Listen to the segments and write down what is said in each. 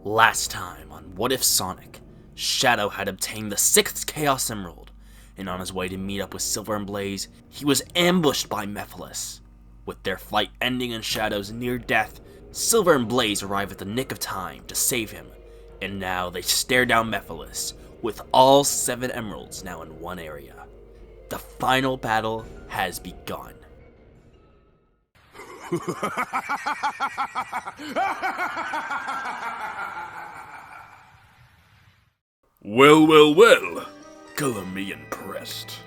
Last time on What If Sonic, Shadow had obtained the 6th Chaos Emerald, and on his way to meet up with Silver and Blaze, he was ambushed by Mephiles. With their fight ending in Shadow's near death, Silver and Blaze arrive at the nick of time to save him, and now they stare down Mephiles, with all 7 emeralds now in one area. The final battle has begun. Well, color me impressed.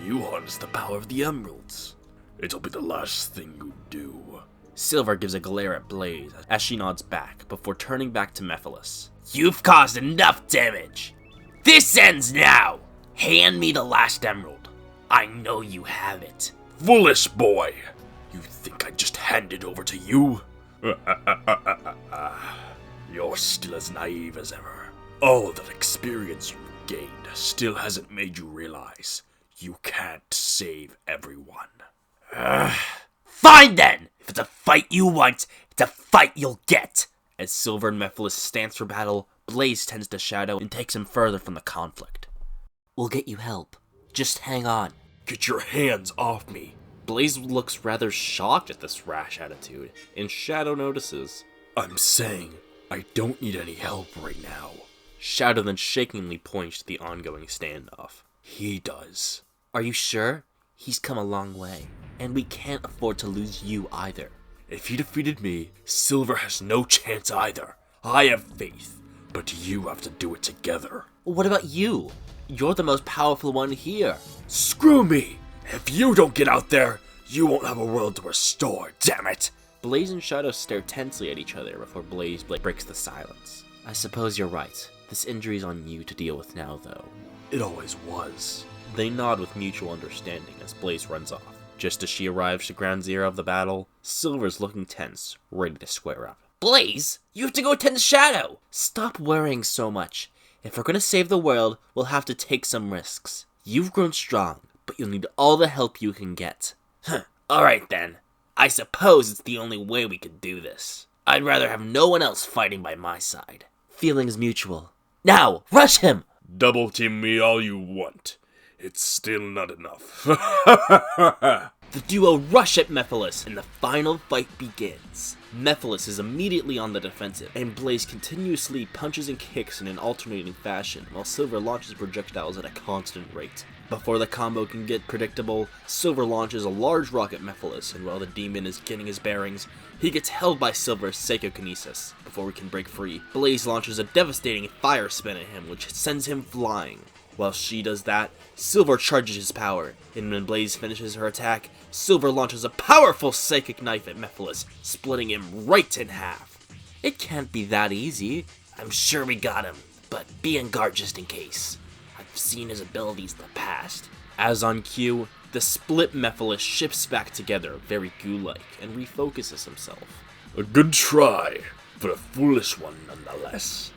You harness the power of the emeralds. It'll be the last thing you do. Silver gives a glare at Blaze as she nods back before turning back to Mephiles. You've caused enough damage. This ends now. Hand me the last emerald. I know you have it. Foolish boy! You think I'd just hand it over to you? You're still as naive as ever. All that experience you've gained still hasn't made you realize you can't save everyone. Fine then! If it's a fight you want, it's a fight you'll get! As Silver and Mephiles stance for battle, Blaze tends to Shadow and takes him further from the conflict. We'll get you help. Just hang on. Get your hands off me! Blaze looks rather shocked at this rash attitude, and Shadow notices. I'm saying I don't need any help right now. Shadow then shakingly points to the ongoing standoff. He does. Are you sure? He's come a long way, and we can't afford to lose you either. If he defeated me, Silver has no chance either. I have faith, but you have to do it together. What about you? You're the most powerful one here. Screw me! If you don't get out there, you won't have a world to restore, damn it! Blaze and Shadow stare tensely at each other before Blaze breaks the silence. I suppose you're right. This injury's on you to deal with now, though. It always was. They nod with mutual understanding as Blaze runs off. Just as she arrives to ground zero of the battle, Silver's looking tense, ready to square up. Blaze, you have to go attend to Shadow! Stop worrying so much. If we're gonna save the world, we'll have to take some risks. You've grown strong, but you'll need all the help you can get. Alright then. I suppose it's the only way we could do this. I'd rather have no one else fighting by my side. Feelings mutual. Now, rush him! Double team me all you want. It's still not enough. The duo rush at Mephiles, and the final fight begins. Mephiles is immediately on the defensive, and Blaze continuously punches and kicks in an alternating fashion, while Silver launches projectiles at a constant rate. Before the combo can get predictable, Silver launches a large rock at Mephiles, and while the demon is getting his bearings, he gets held by Silver's psychokinesis. Before he can break free, Blaze launches a devastating fire spin at him, which sends him flying. While she does that, Silver charges his power, and when Blaze finishes her attack, Silver launches a powerful psychic knife at Mephiles, splitting him right in half. It can't be that easy. I'm sure we got him, but be on guard just in case. I've seen his abilities in the past. As on cue, the split Mephiles shifts back together, very goo-like, and refocuses himself. A good try, but a foolish one nonetheless.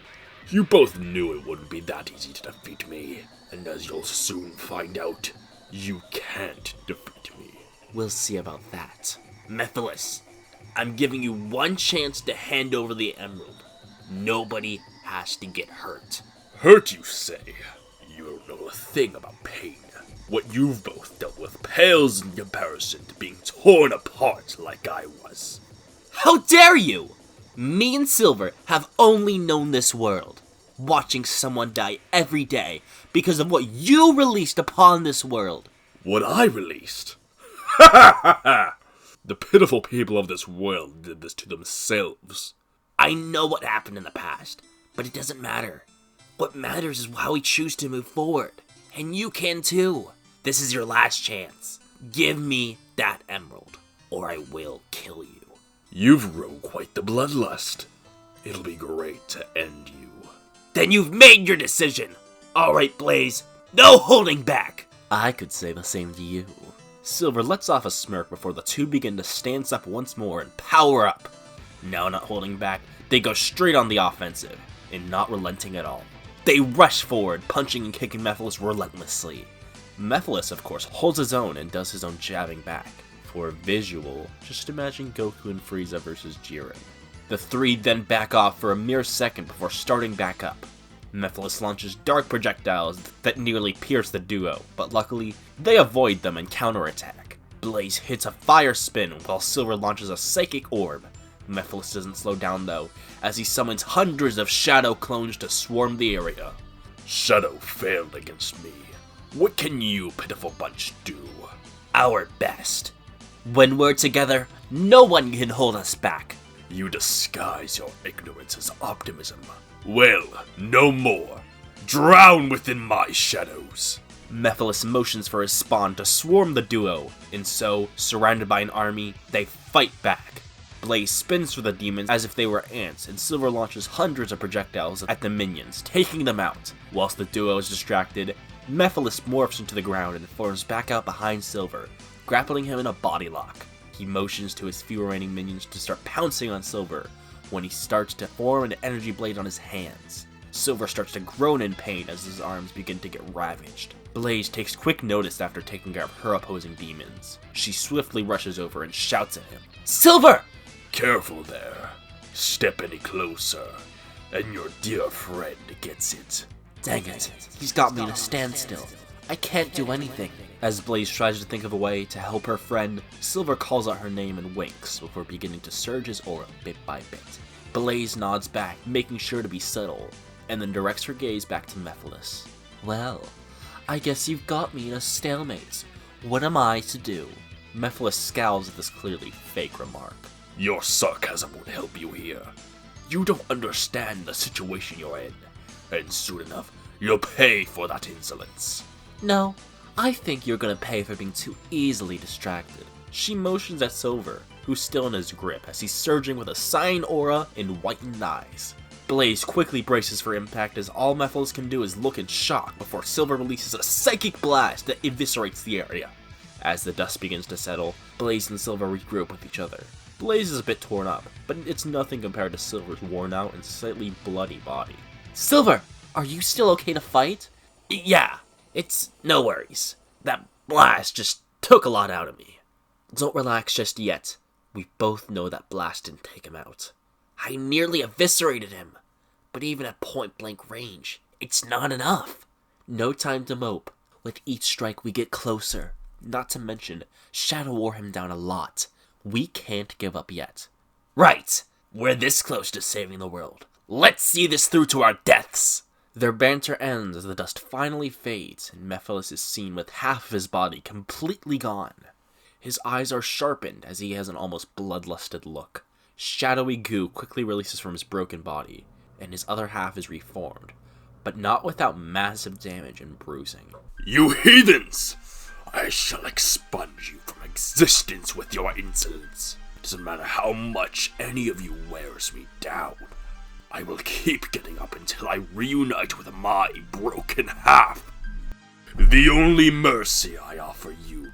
You both knew it wouldn't be that easy to defeat me, and as you'll soon find out, you can't defeat me. We'll see about that. Mephiles, I'm giving you one chance to hand over the emerald. Nobody has to get hurt. Hurt, you say? You don't know a thing about pain. What you've both dealt with pales in comparison to being torn apart like I was. How dare you! Me and Silver have only known this world, watching someone die every day because of what you released upon this world. What I released? Ha ha ha ha! The pitiful people of this world did this to themselves. I know what happened in the past, but it doesn't matter. What matters is how we choose to move forward, and you can too. This is your last chance. Give me that emerald, or I will kill you. You've grown quite the bloodlust. It'll be great to end you. Then you've made your decision. Alright, Blaze, no holding back. I could say the same to you. Silver lets off a smirk before the two begin to stance up once more and power up. Now not holding back, they go straight on the offensive, and not relenting at all. They rush forward, punching and kicking Mephiles relentlessly. Mephiles, of course, holds his own and does his own jabbing back. For visual, just imagine Goku and Frieza versus Jiren. The three then back off for a mere second before starting back up. Mephiles launches dark projectiles that nearly pierce the duo, but luckily, they avoid them and counterattack. Blaze hits a fire spin while Silver launches a psychic orb. Mephiles doesn't slow down though, as he summons hundreds of shadow clones to swarm the area. Shadow failed against me. What can you, pitiful bunch, do? Our best. When we're together, no one can hold us back. You disguise your ignorance as optimism. Well, no more. Drown within my shadows. Mephiles motions for his spawn to swarm the duo, and so, surrounded by an army, they fight back. Blaze spins for the demons as if they were ants, and Silver launches hundreds of projectiles at the minions, taking them out. Whilst the duo is distracted, Mephiles morphs into the ground and forms back out behind Silver, grappling him in a body lock. He motions to his few remaining minions to start pouncing on Silver, when he starts to form an energy blade on his hands. Silver starts to groan in pain as his arms begin to get ravaged. Blaze takes quick notice after taking care of her opposing demons. She swiftly rushes over and shouts at him, "Silver! Careful there. Step any closer, and your dear friend gets it." Dang it, he's got me in a standstill. I can't do anything. As Blaze tries to think of a way to help her friend, Silver calls out her name and winks before beginning to surge his aura bit by bit. Blaze nods back, making sure to be subtle, and then directs her gaze back to Mephiles. Well, I guess you've got me in a stalemate. What am I to do? Mephiles scowls at this clearly fake remark. Your sarcasm won't help you here. You don't understand the situation you're in, and soon enough, you'll pay for that insolence. No, I think you're gonna pay for being too easily distracted. She motions at Silver, who's still in his grip as he's surging with a cyan aura and whitened eyes. Blaze quickly braces for impact as all Mephiles can do is look in shock before Silver releases a psychic blast that eviscerates the area. As the dust begins to settle, Blaze and Silver regroup with each other. Blaze is a bit torn up, but it's nothing compared to Silver's worn out and slightly bloody body. Silver, are you still okay to fight? Yeah, it's no worries. That blast just took a lot out of me. Don't relax just yet. We both know that blast didn't take him out. I nearly eviscerated him, but even at point-blank range, it's not enough. No time to mope. With each strike we get closer. Not to mention, Shadow wore him down a lot. We can't give up yet. Right! We're this close to saving the world. Let's see this through to our deaths! Their banter ends as the dust finally fades, and Mephiles is seen with half of his body completely gone. His eyes are sharpened as he has an almost bloodlusted look. Shadowy goo quickly releases from his broken body, and his other half is reformed, but not without massive damage and bruising. You heathens! I shall expunge you from existence with your insolence. It doesn't matter how much any of you wears me down. I will keep getting up until I reunite with my broken half. The only mercy I offer you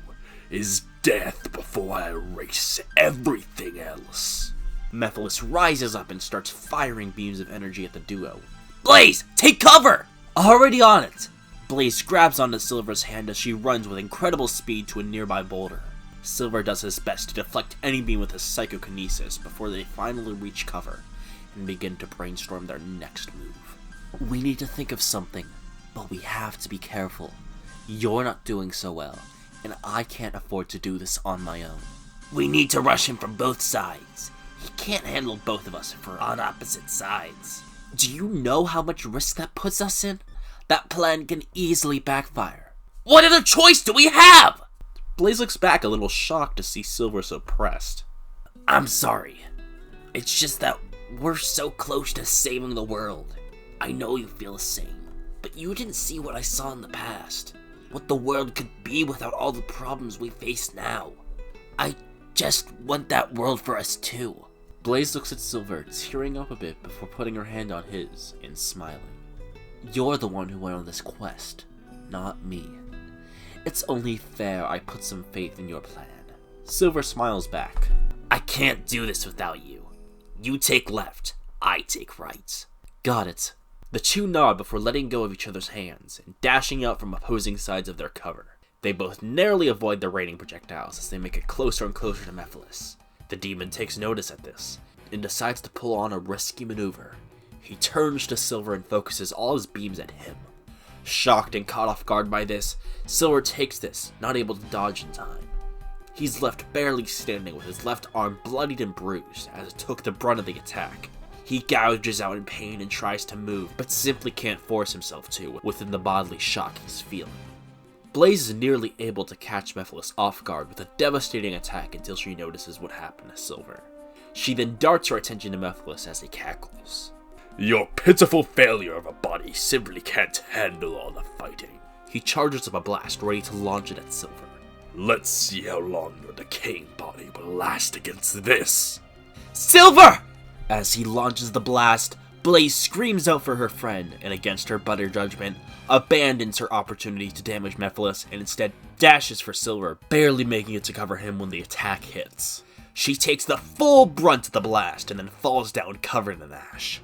is death before I erase everything else. Mephiles rises up and starts firing beams of energy at the duo. Blaze, take cover! Already on it! Blaze grabs onto Silver's hand as she runs with incredible speed to a nearby boulder. Silver does his best to deflect any beam with his psychokinesis before they finally reach cover and begin to brainstorm their next move. We need to think of something, but we have to be careful. You're not doing so well, and I can't afford to do this on my own. We need to rush him from both sides. He can't handle both of us if we're on opposite sides. Do you know how much risk that puts us in? That plan can easily backfire. What other choice do we have? Blaze looks back a little shocked to see Silver so pressed. I'm sorry. It's just that we're so close to saving the world. I know you feel the same, but you didn't see what I saw in the past. What the world could be without all the problems we face now. I just want that world for us too. Blaze looks at Silver, tearing up a bit before putting her hand on his and smiling. You're the one who went on this quest, not me. It's only fair I put some faith in your plan. Silver smiles back. I can't do this without you. You take left, I take right. Got it. The two nod before letting go of each other's hands and dashing out from opposing sides of their cover. They both narrowly avoid the raining projectiles as they make it closer and closer to Mephiles. The demon takes notice at this, and decides to pull on a risky maneuver. He turns to Silver and focuses all his beams at him. Shocked and caught off guard by this, Silver takes this, not able to dodge in time. He's left barely standing with his left arm bloodied and bruised as it took the brunt of the attack. He gouges out in pain and tries to move, but simply can't force himself to within the bodily shock he's feeling. Blaze is nearly able to catch Mephiles off guard with a devastating attack until she notices what happened to Silver. She then darts her attention to Mephiles as he cackles. Your pitiful failure of a body simply can't handle all the fighting. He charges up a blast, ready to launch it at Silver. Let's see how long your decaying body will last against this. Silver! As he launches the blast, Blaze screams out for her friend, and against her better judgment, abandons her opportunity to damage Mephiles and instead dashes for Silver, barely making it to cover him when the attack hits. She takes the full brunt of the blast and then falls down covered in ash.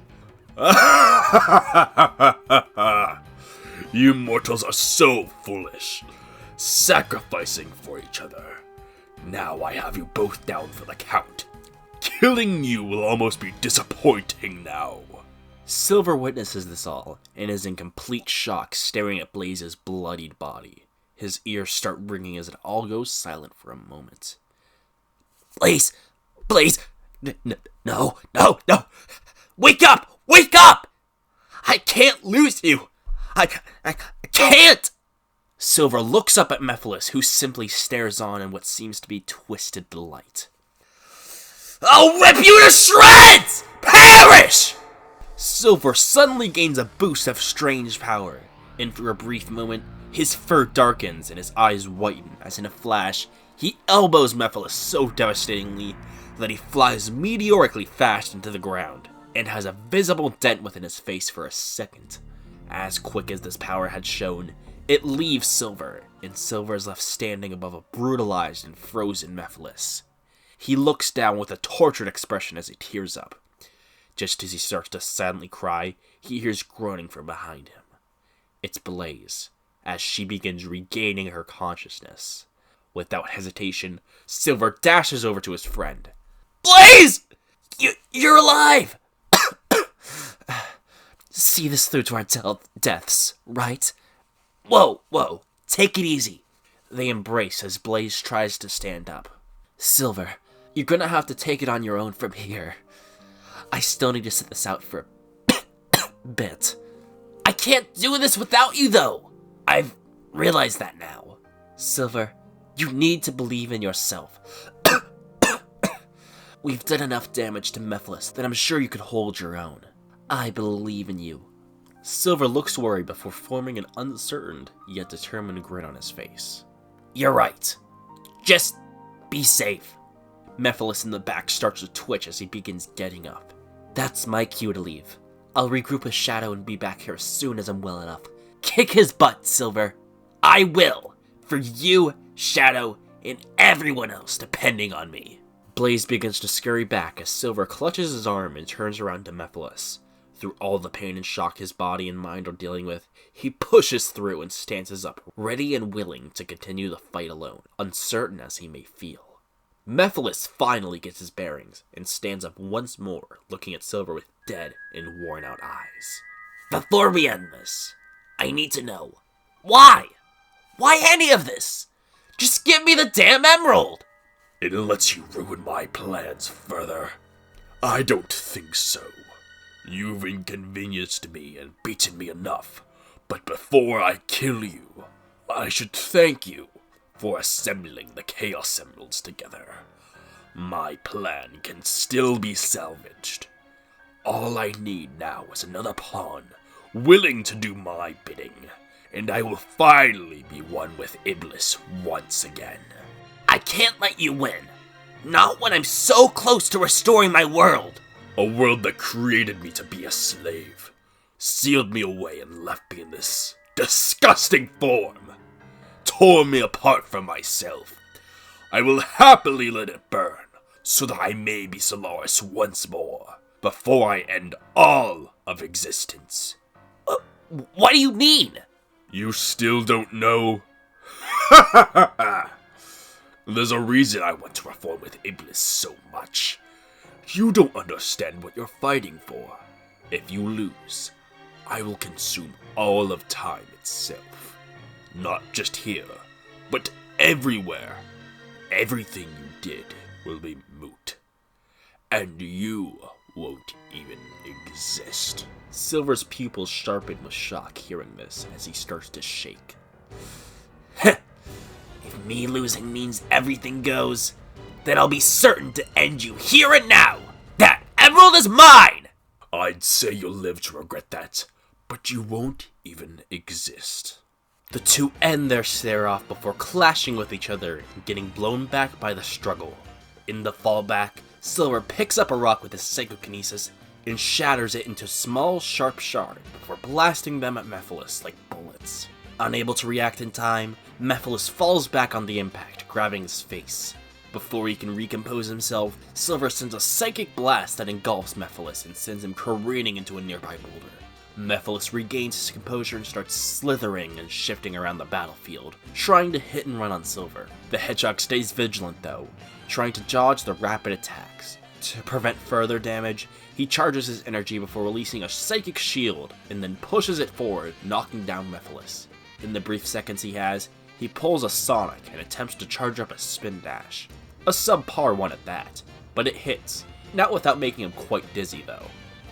You mortals are so foolish, sacrificing for each other. Now I have you both down for the count. Killing you will almost be disappointing now. Silver witnesses this all, and is in complete shock staring at Blaze's bloodied body. His ears start ringing as it all goes silent for a moment. Blaze! No! Wake up! Wake up! I can't lose you! I can't! Silver looks up at Mephiles, who simply stares on in what seems to be twisted delight. I'll rip you to shreds! Perish! Silver suddenly gains a boost of strange power, and for a brief moment, his fur darkens and his eyes whiten as in a flash, he elbows Mephiles so devastatingly that he flies meteorically fast into the ground, and has a visible dent within his face for a second. As quick as this power had shown, it leaves Silver, and Silver is left standing above a brutalized and frozen Mephiles. He looks down with a tortured expression as he tears up. Just as he starts to silently cry, he hears groaning from behind him. It's Blaze, as she begins regaining her consciousness. Without hesitation, Silver dashes over to his friend. Blaze! You're alive! See this through to our deaths, right? Whoa, take it easy. They embrace as Blaze tries to stand up. Silver, you're gonna have to take it on your own from here. I still need to sit this out for a bit. I can't do this without you, though. I've realized that now. Silver, you need to believe in yourself. We've done enough damage to Mephiles that I'm sure you could hold your own. I believe in you. Silver looks worried before forming an uncertain yet determined grin on his face. You're right. Just be safe. Mephiles in the back starts to twitch as he begins getting up. That's my cue to leave. I'll regroup with Shadow and be back here as soon as I'm well enough. Kick his butt, Silver. I will. For you, Shadow, and everyone else depending on me. Blaze begins to scurry back as Silver clutches his arm and turns around to Mephiles. Through all the pain and shock his body and mind are dealing with, he pushes through and stances up, ready and willing to continue the fight alone, uncertain as he may feel. Mephiles finally gets his bearings and stands up once more, looking at Silver with dead and worn-out eyes. Before we end this, I need to know, why? Why any of this? Just give me the damn emerald! It lets you ruin my plans further. I don't think so. You've inconvenienced me and beaten me enough, but before I kill you, I should thank you for assembling the Chaos Emeralds together. My plan can still be salvaged. All I need now is another pawn, willing to do my bidding, and I will finally be one with Iblis once again. I can't let you win. Not when I'm so close to restoring my world. A world that created me to be a slave, sealed me away and left me in this disgusting form, tore me apart from myself. I will happily let it burn, so that I may be Solaris once more, before I end all of existence. What do you mean? You still don't know? There's a reason I want to reform with Iblis so much. You don't understand what you're fighting for. If you lose, I will consume all of time itself. Not just here, but everywhere. Everything you did will be moot. And you won't even exist. Silver's pupils sharpen with shock hearing this as he starts to shake. If me losing means everything goes, then I'll be certain to end you here and now! That emerald is mine! I'd say you'll live to regret that, but you won't even exist. The two end their stare-off before clashing with each other and getting blown back by the struggle. In the fallback, Silver picks up a rock with his psychokinesis and shatters it into small, sharp shards before blasting them at Mephiles like bullets. Unable to react in time, Mephiles falls back on the impact, grabbing his face. Before he can recompose himself, Silver sends a psychic blast that engulfs Mephiles and sends him careening into a nearby boulder. Mephiles regains his composure and starts slithering and shifting around the battlefield, trying to hit and run on Silver. The Hedgehog stays vigilant though, trying to dodge the rapid attacks. To prevent further damage, he charges his energy before releasing a psychic shield and then pushes it forward, knocking down Mephiles. In the brief seconds he has, he pulls a Sonic and attempts to charge up a spin dash. A subpar one at that, but it hits, not without making him quite dizzy though.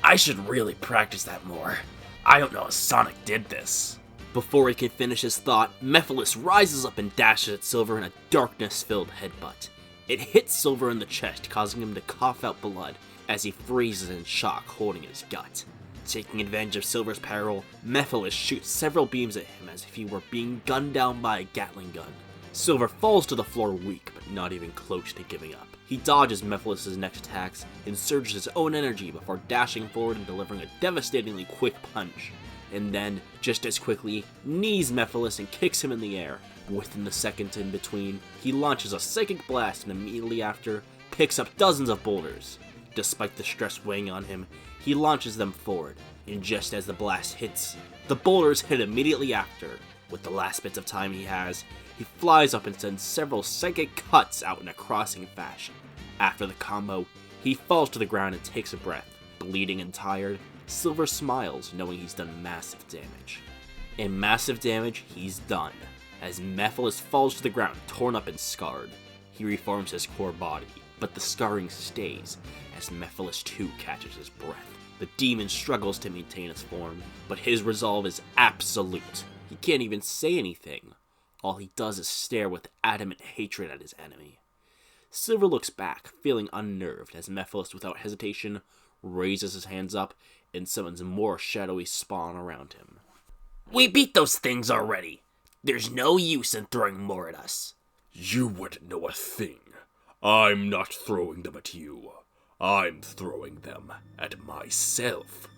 I should really practice that more. I don't know if Sonic did this. Before he can finish his thought, Mephiles rises up and dashes at Silver in a darkness-filled headbutt. It hits Silver in the chest, causing him to cough out blood as he freezes in shock, holding his gut. Taking advantage of Silver's peril, Mephiles shoots several beams at him as if he were being gunned down by a Gatling gun. Silver falls to the floor weak, but not even close to giving up. He dodges Mephiles' next attacks and surges his own energy before dashing forward and delivering a devastatingly quick punch. And then, just as quickly, knees Mephiles and kicks him in the air. Within the seconds in between, he launches a psychic blast and immediately after, picks up dozens of boulders. Despite the stress weighing on him, he launches them forward, and just as the blast hits, the boulders hit immediately after. With the last bits of time he has, he flies up and sends several psychic cuts out in a crossing fashion. After the combo, he falls to the ground and takes a breath. Bleeding and tired, Silver smiles knowing he's done massive damage. And massive damage he's done, as Mephiles falls to the ground torn up and scarred. He reforms his core body, but the scarring stays as Mephiles too catches his breath. The demon struggles to maintain his form, but his resolve is absolute. He can't even say anything. All he does is stare with adamant hatred at his enemy. Silver looks back, feeling unnerved, as Mephiles, without hesitation, raises his hands up and summons more shadowy spawn around him. We beat those things already. There's no use in throwing more at us. You wouldn't know a thing. I'm not throwing them at you. I'm throwing them at myself.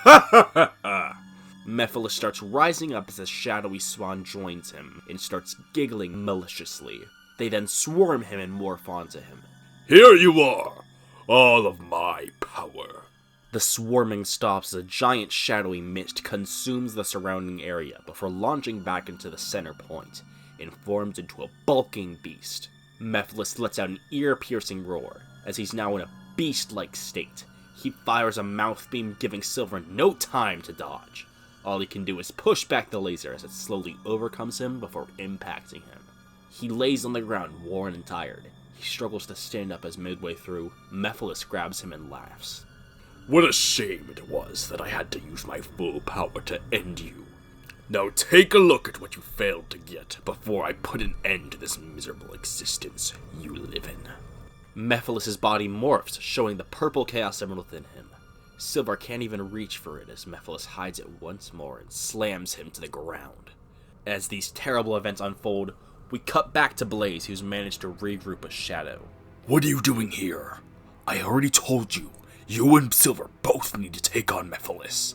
Ha ha ha ha! Mephiles starts rising up as a shadowy swan joins him and starts giggling maliciously. They then swarm him and morph onto him. Here you are, all of my power. The swarming stops as a giant shadowy mist consumes the surrounding area before launching back into the center point and forms into a bulking beast. Mephiles lets out an ear-piercing roar as he's now in a beast-like state. He fires a mouth beam, giving Silver no time to dodge. All he can do is push back the laser as it slowly overcomes him before impacting him. He lays on the ground, worn and tired. He struggles to stand up as midway through, Mephiles grabs him and laughs. What a shame it was that I had to use my full power to end you. Now take a look at what you failed to get before I put an end to this miserable existence you live in. Mephiles' body morphs, showing the purple chaos emerald within him. Silver can't even reach for it as Mephiles hides it once more and slams him to the ground. As these terrible events unfold, we cut back to Blaze, who's managed to regroup with Shadow. What are you doing here? I already told you, you and Silver both need to take on Mephiles.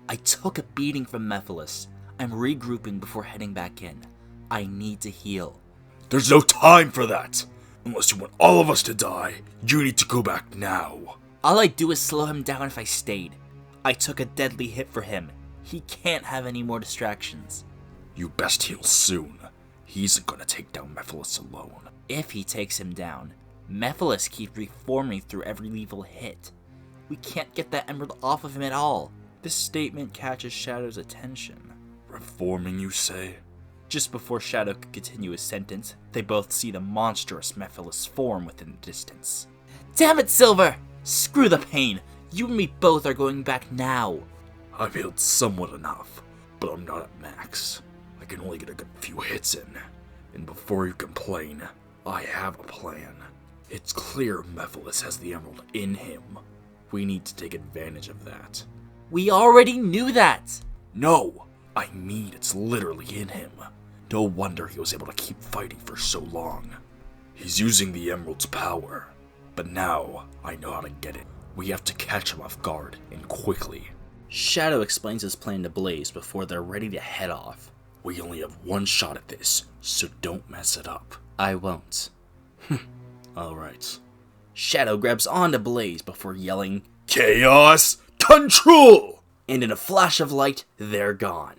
I took a beating from Mephiles. I'm regrouping before heading back in. I need to heal. There's no time for that! Unless you want all of us to die, you need to go back now. All I'd do is slow him down if I stayed. I took a deadly hit for him. He can't have any more distractions. You best heal soon. He's gonna take down Mephiles alone. If he takes him down, Mephiles keeps reforming through every lethal hit. We can't get that emerald off of him at all. This statement catches Shadow's attention. Reforming, you say? Just before Shadow could continue his sentence, they both see the monstrous Mephiles form within the distance. Damn it, Silver! Screw the pain! You and me both are going back now. I've healed somewhat enough, but I'm not at max. I can only get a good few hits in. And before you complain, I have a plan. It's clear Mephiles has the emerald in him. We need to take advantage of that. We already knew that! No! I mean it's literally in him. No wonder he was able to keep fighting for so long. He's using the emerald's power. But now, I know how to get it. We have to catch him off guard, and quickly. Shadow explains his plan to Blaze before they're ready to head off. We only have one shot at this, so don't mess it up. I won't. Alright. Shadow grabs onto Blaze before yelling, Chaos Control! And in a flash of light, they're gone.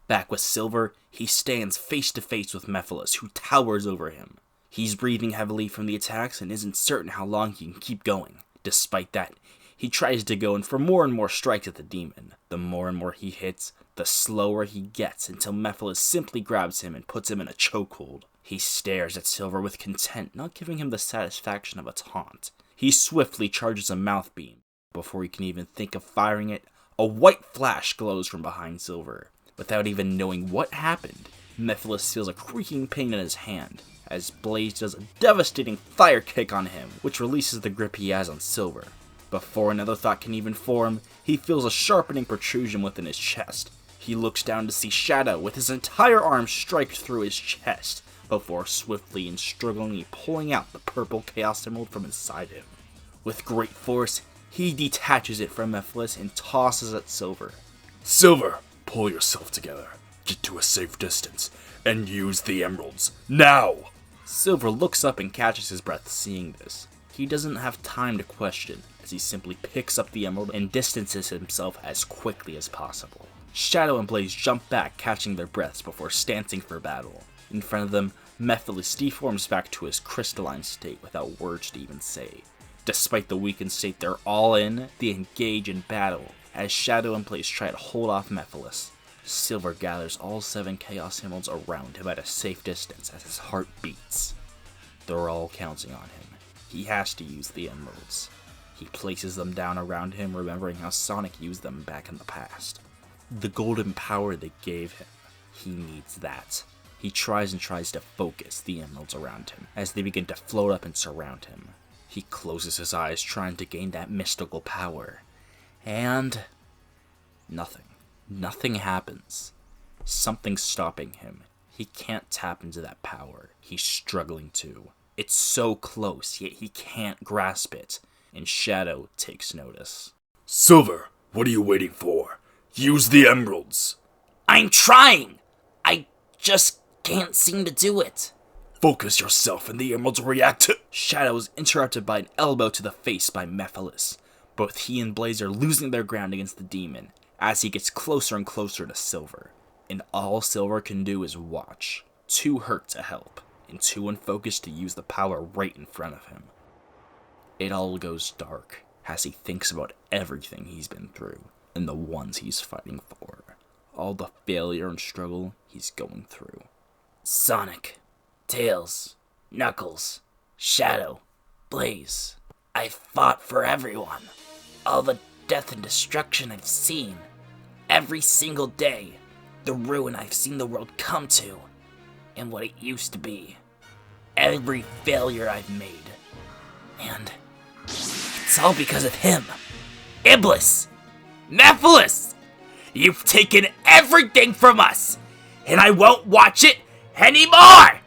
Back with Silver, he stands face to face with Mephiles, who towers over him. He's breathing heavily from the attacks and isn't certain how long he can keep going. Despite that, he tries to go in for more and more strikes at the demon. The more and more he hits, the slower he gets until Mephiles simply grabs him and puts him in a chokehold. He stares at Silver with content, not giving him the satisfaction of a taunt. He swiftly charges a mouth beam. Before he can even think of firing it, a white flash glows from behind Silver. Without even knowing what happened, Mephiles feels a creaking pain in his hand, as Blaze does a devastating fire kick on him, which releases the grip he has on Silver. Before another thought can even form, he feels a sharpening protrusion within his chest. He looks down to see Shadow with his entire arm strike through his chest, before swiftly and strugglingly pulling out the purple Chaos Emerald from inside him. With great force, he detaches it from Mephiles and tosses at Silver. Silver, pull yourself together, get to a safe distance, and use the emeralds, now! Silver looks up and catches his breath seeing this. He doesn't have time to question, as he simply picks up the emerald and distances himself as quickly as possible. Shadow and Blaze jump back, catching their breaths before stancing for battle. In front of them, Mephiles deforms back to his crystalline state without words to even say. Despite the weakened state they're all in, they engage in battle, as Shadow and Blaze try to hold off Mephiles. Silver gathers all 7 Chaos Emeralds around him at a safe distance as his heart beats. They're all counting on him. He has to use the emeralds. He places them down around him, remembering how Sonic used them back in the past. The golden power they gave him, he needs that. He tries to focus the emeralds around him, as they begin to float up and surround him. He closes his eyes, trying to gain that mystical power. And nothing. Nothing happens. Something's stopping him. He can't tap into that power. He's struggling to. It's so close, yet he can't grasp it. And Shadow takes notice. Silver, what are you waiting for? Use the emeralds! I'm trying! I just can't seem to do it. Focus yourself and the emeralds will react to— Shadow is interrupted by an elbow to the face by Mephiles. Both he and Blaze are losing their ground against the demon, as he gets closer and closer to Silver. And all Silver can do is watch. Too hurt to help, and too unfocused to use the power right in front of him. It all goes dark, as he thinks about everything he's been through, and the ones he's fighting for. All the failure and struggle he's going through. Sonic, Tails, Knuckles, Shadow, Blaze. I've fought for everyone. All the death and destruction I've seen. Every single day. The ruin I've seen the world come to. And what it used to be. Every failure I've made. And it's all because of him. Iblis! Mephiles! You've taken everything from us! And I won't watch it anymore!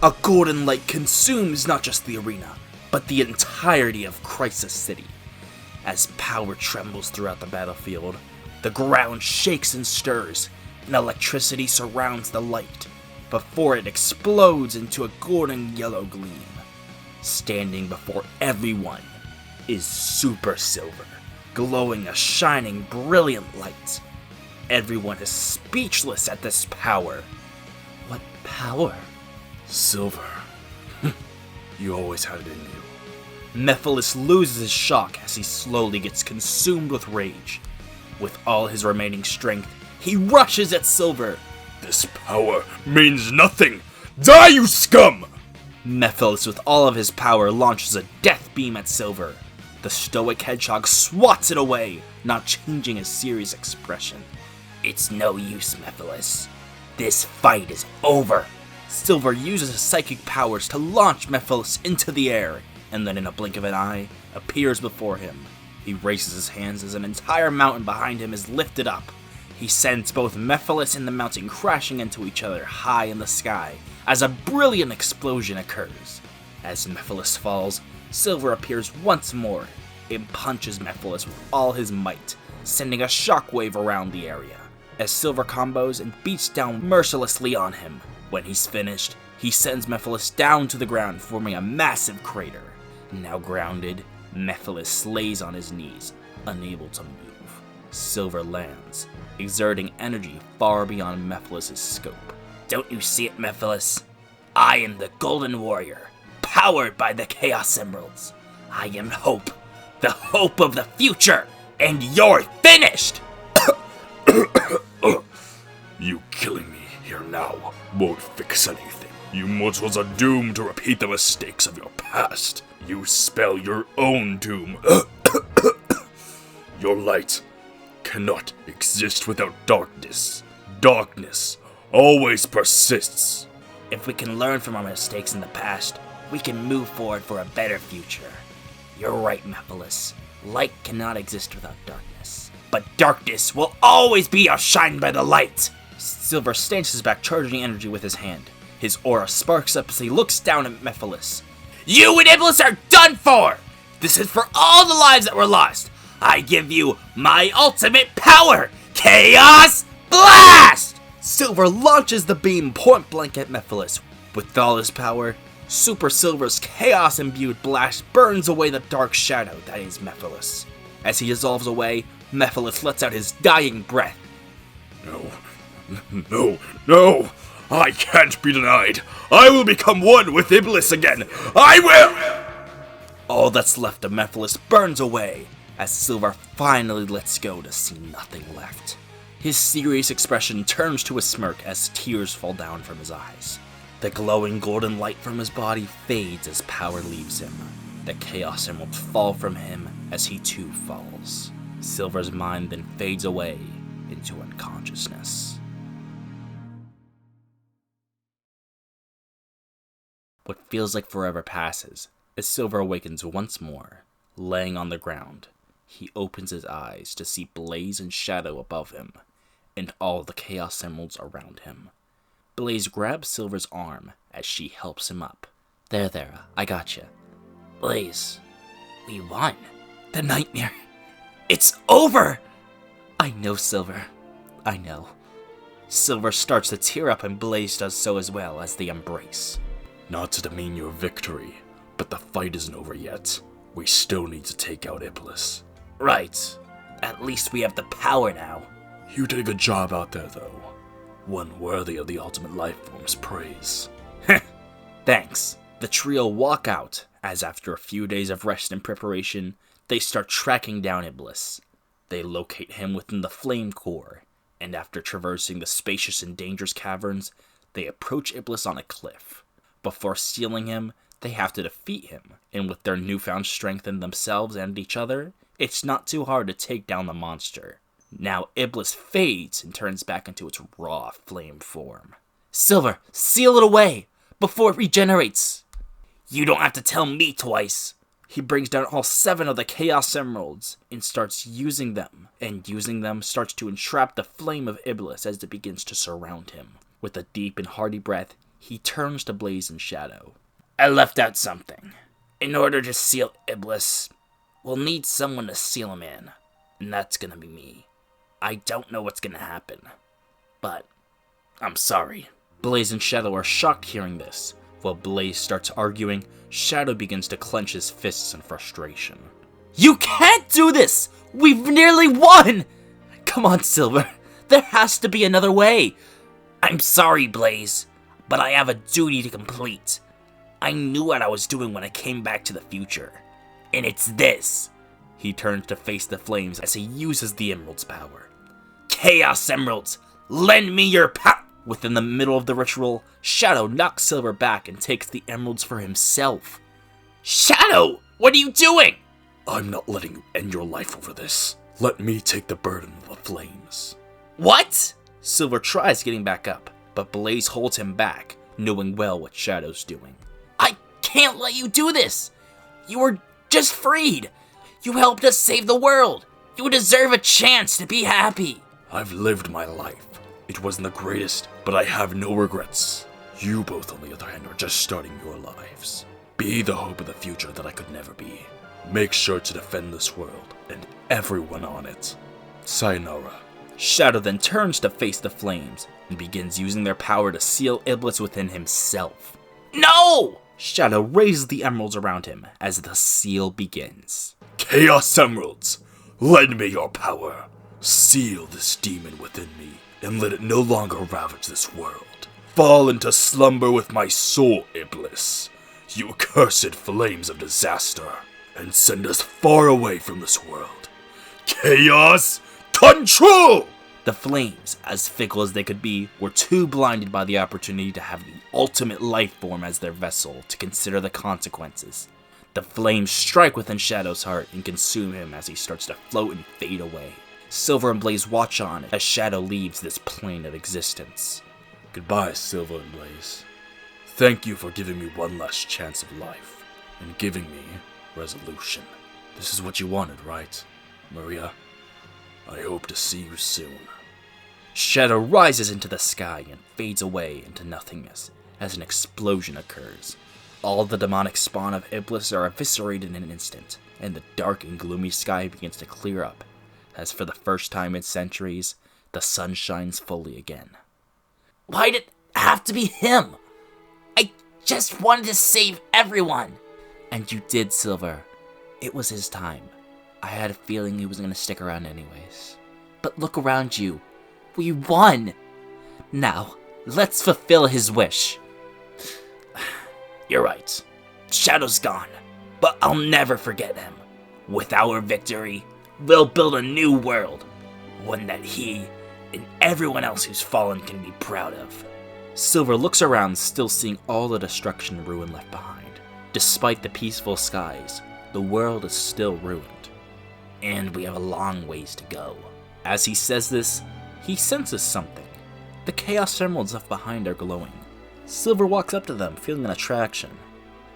A golden light consumes not just the arena, but the entirety of Crisis City. As power trembles throughout the battlefield, the ground shakes and stirs, and electricity surrounds the light, before it explodes into a golden yellow gleam. Standing before everyone is Super Silver, glowing a shining, brilliant light. everyone is speechless at this power. What power? Silver. You always had it in you. Mephiles loses his shock as he slowly gets consumed with rage. With all his remaining strength, he rushes at Silver. This power means nothing! Die, you scum! Mephiles, with all of his power, launches a death beam at Silver. The stoic hedgehog swats it away, not changing his serious expression. It's no use, Mephiles. This fight is over. Silver uses his psychic powers to launch Mephiles into the air, and then in a blink of an eye, appears before him. He raises his hands as an entire mountain behind him is lifted up. He sends both Mephiles and the mountain crashing into each other high in the sky, as a brilliant explosion occurs. As Mephiles falls, Silver appears once more and punches Mephiles with all his might, sending a shockwave around the area. As Silver combos and beats down mercilessly on him. When he's finished, he sends Mephiles down to the ground, forming a massive crater. Now grounded, Mephiles lays on his knees, unable to move. Silver lands, exerting energy far beyond Mephiles' scope. Don't you see it, Mephiles? I am the Golden Warrior, powered by the Chaos Emeralds. I am hope, the hope of the future, and you're finished! You killing me here now won't fix anything. You mortals are doomed to repeat the mistakes of your past. You spell your own doom. Your light cannot exist without darkness. Darkness always persists. If we can learn from our mistakes in the past, we can move forward for a better future. You're right, Mephiles. Light cannot exist without darkness. But darkness will always be outshined by the light! Silver stances back, charging energy with his hand. His aura sparks up as he looks down at Mephiles. You and Iblis are done for! This is for all the lives that were lost! I give you my ultimate power! Chaos Blast! Silver launches the beam point blank at Mephiles. With all his power, Super Silver's chaos-imbued blast burns away the dark shadow that is Mephiles. As he dissolves away, Mephiles lets out his dying breath. No! I can't be denied! I will become one with Iblis again! I will! All that's left of Mephiles burns away, as Silver finally lets go to see nothing left. His serious expression turns to a smirk as tears fall down from his eyes. The glowing golden light from his body fades as power leaves him. The Chaos Emeralds fall from him as he too falls. Silver's mind then fades away into unconsciousness. What feels like forever passes as Silver awakens once more. Laying on the ground, he opens his eyes to see Blaze and Shadow above him, and all the Chaos Emeralds around him. Blaze grabs Silver's arm as she helps him up. There, I gotcha. Blaze, we won. The nightmare. It's over! I know, Silver. I know. Silver starts to tear up and Blaze does so as well as they embrace. Not to demean your victory, but the fight isn't over yet. We still need to take out Iblis. Right. At least we have the power now. You did a good job out there, though. One worthy of the ultimate life form's praise. Thanks. The trio walk out, as after a few days of rest and preparation, they start tracking down Iblis. They locate him within the flame core, and after traversing the spacious and dangerous caverns, they approach Iblis on a cliff. Before sealing him, they have to defeat him, and with their newfound strength in themselves and each other, it's not too hard to take down the monster. Now Iblis fades and turns back into its raw flame form. Silver, seal it away before it regenerates! You don't have to tell me twice. He brings down all 7 of the Chaos Emeralds and starts using them, and using them starts to entrap the flame of Iblis as it begins to surround him. With a deep and hearty breath, he turns to Blaze and Shadow. I left out something. In order to seal Iblis, we'll need someone to seal him in, and that's gonna be me. I don't know what's gonna happen, but I'm sorry. Blaze and Shadow are shocked hearing this. While Blaze starts arguing, Shadow begins to clench his fists in frustration. You can't do this! We've nearly won! Come on, Silver. There has to be another way! I'm sorry, Blaze, but I have a duty to complete. I knew what I was doing when I came back to the future. And it's this. He turns to face the flames as he uses the Emerald's power. Chaos Emeralds, lend me your power! Within the middle of the ritual, Shadow knocks Silver back and takes the emeralds for himself. Shadow! What are you doing? I'm not letting you end your life over this. Let me take the burden of the flames. What? Silver tries getting back up, but Blaze holds him back, knowing well what Shadow's doing. I can't let you do this! You were just freed! You helped us save the world! You deserve a chance to be happy! I've lived my life. It wasn't the greatest, but I have no regrets. You both, on the other hand, are just starting your lives. Be the hope of the future that I could never be. Make sure to defend this world, and everyone on it. Sayonara. Shadow then turns to face the flames, and begins using their power to seal Iblis within himself. No! Shadow raises the emeralds around him as the seal begins. Chaos Emeralds, lend me your power. Seal this demon within me, and let it no longer ravage this world. Fall into slumber with my soul, Iblis, you cursed flames of disaster, and send us far away from this world. Chaos Control! The flames, as fickle as they could be, were too blinded by the opportunity to have the ultimate life form as their vessel to consider the consequences. The flames strike within Shadow's heart and consume him as he starts to float and fade away. Silver and Blaze watch on as Shadow leaves this plane of existence. Goodbye, Silver and Blaze. Thank you for giving me one last chance of life, and giving me resolution. This is what you wanted, right, Maria? I hope to see you soon. Shadow rises into the sky and fades away into nothingness as an explosion occurs. All the demonic spawn of Iblis are eviscerated in an instant, and the dark and gloomy sky begins to clear up, as for the first time in centuries, the sun shines fully again. Why'd it have to be him? I just wanted to save everyone. And you did, Silver. It was his time. I had a feeling he was going to stick around anyways. But look around you. We won! Now, let's fulfill his wish. You're right. Shadow's gone, but I'll never forget him. With our victory, we'll build a new world. One that he and everyone else who's fallen can be proud of. Silver looks around, still seeing all the destruction and ruin left behind. Despite the peaceful skies, the world is still ruined. And we have a long ways to go. As he says this, he senses something. The Chaos Emeralds left behind are glowing. Silver walks up to them, feeling an attraction.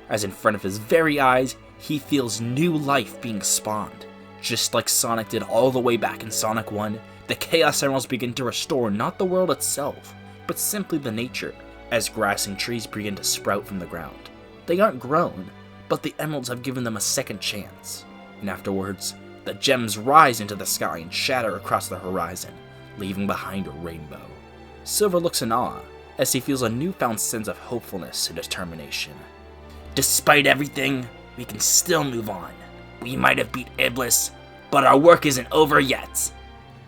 As in front of his very eyes, he feels new life being spawned. Just like Sonic did all the way back in Sonic 1, the Chaos Emeralds begin to restore not the world itself, but simply the nature, as grass and trees begin to sprout from the ground. They aren't grown, but the emeralds have given them a second chance. And afterwards, the gems rise into the sky and shatter across the horizon, leaving behind a rainbow. Silver looks in awe, as he feels a newfound sense of hopefulness and determination. Despite everything, we can still move on. We might have beat Iblis, but our work isn't over yet.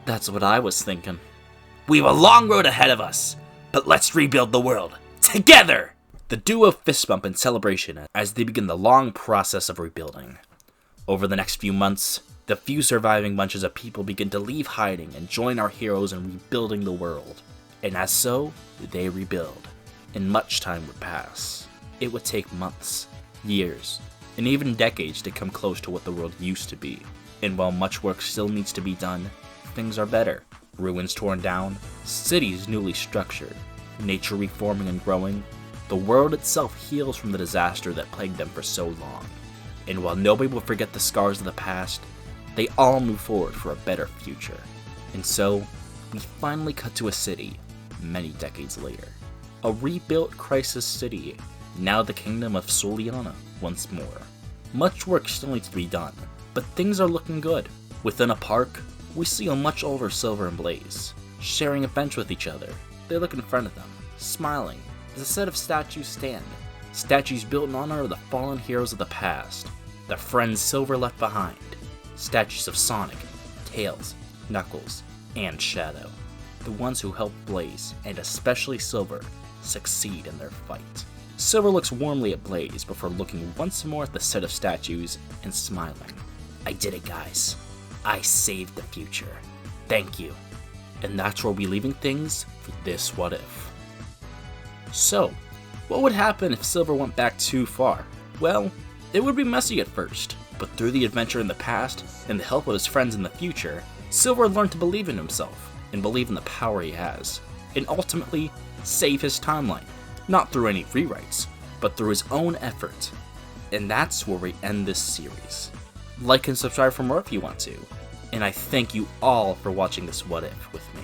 That's what I was thinking. We have a long road ahead of us, but let's rebuild the world, together! The duo fist bump in celebration as they begin the long process of rebuilding. Over the next few months, the few surviving bunches of people begin to leave hiding and join our heroes in rebuilding the world. And as so, they rebuild, and much time would pass. It would take months, years, and even decades to come close to what the world used to be. And while much work still needs to be done, things are better. Ruins torn down, cities newly structured, nature reforming and growing, the world itself heals from the disaster that plagued them for so long. And while nobody will forget the scars of the past, they all move forward for a better future. And so, we finally cut to a city, many decades later. A rebuilt Crisis City, now the kingdom of Soliana once more. Much work still needs to be done, but things are looking good. Within a park, we see a much older Silver and Blaze, sharing a bench with each other. They look in front of them, smiling, as a set of statues stand. Statues built in honor of the fallen heroes of the past, the friends Silver left behind. Statues of Sonic, Tails, Knuckles, and Shadow. the ones who helped Blaze, and especially Silver, succeed in their fight. Silver looks warmly at Blaze before looking once more at the set of statues and smiling. I did it, guys. I saved the future. Thank you. And that's where we're leaving things for this What If. So, what would happen if Silver went back too far? Well, it would be messy at first, but through the adventure in the past and the help of his friends in the future, Silver learned to believe in himself and believe in the power he has, and ultimately save his timeline, not through any rewrites, but through his own effort. And that's where we end this series. Like and subscribe for more if you want to, and I thank you all for watching this What If with me.